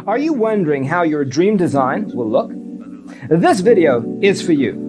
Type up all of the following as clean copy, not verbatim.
Are you wondering how your dream design will look? This video is for you.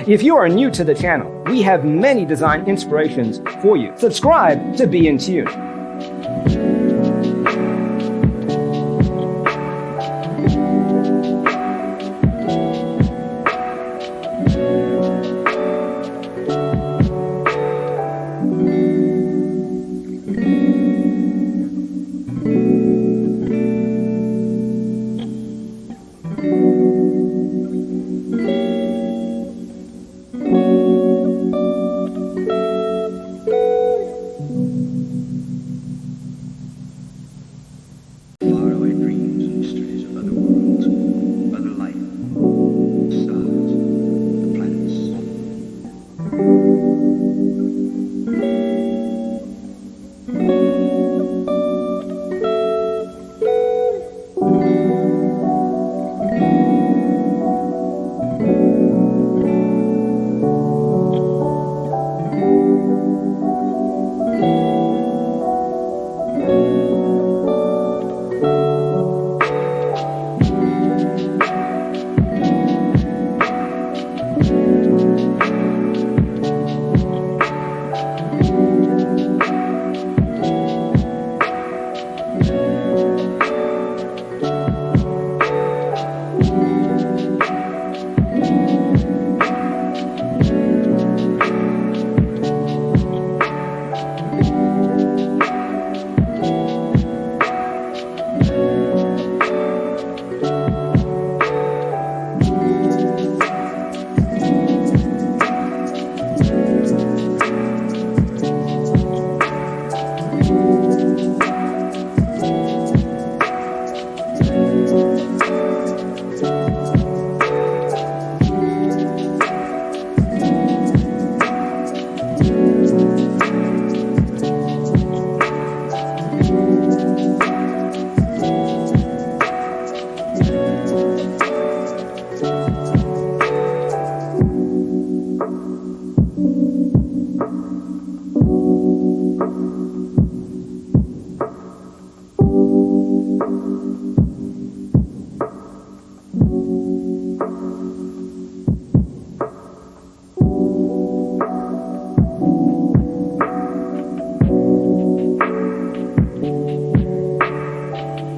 If you are new to the channel, we have many design inspirations for you. Subscribe to be in tune. Faraway dreams and mysteries of other worlds, other life, stars, the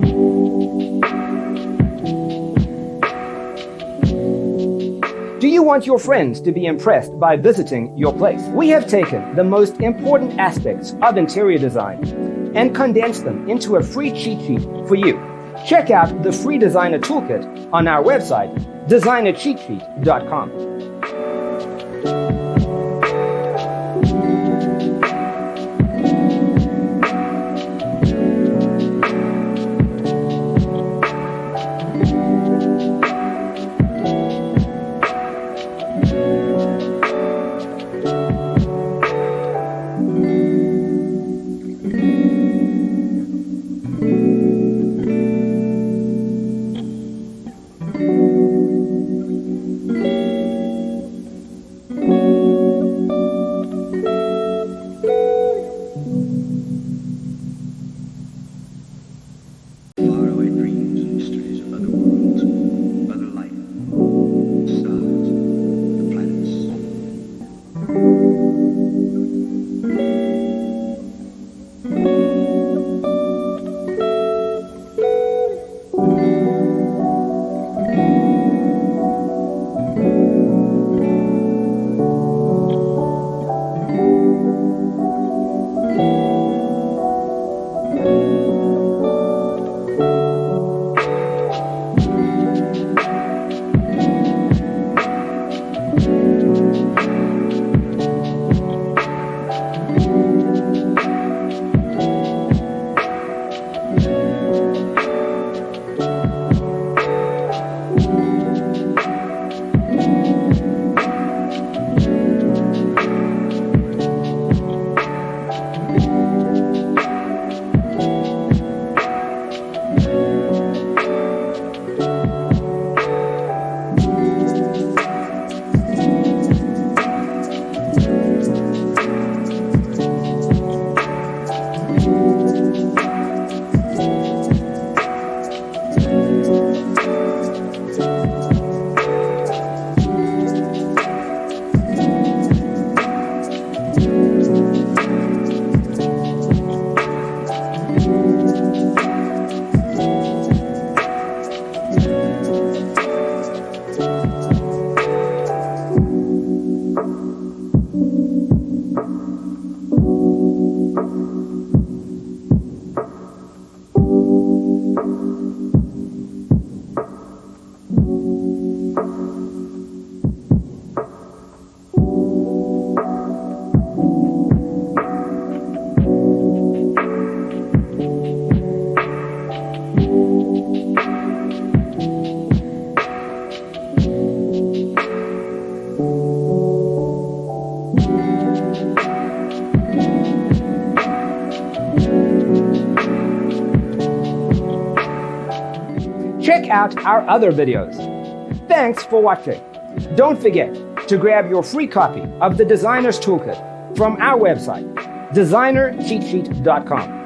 you. Do you want your friends to be impressed by visiting your place? We have taken the most important aspects of interior design and condensed them into a free cheat sheet for you. Check out the free designer toolkit on our website, designercheatsheet.com. Faraway dreams and mysteries of other worlds, other life, stars, the Check out our other videos. Thanks for watching. Don't forget to grab your free copy of the Designer's Toolkit from our website, designercheatsheet.com.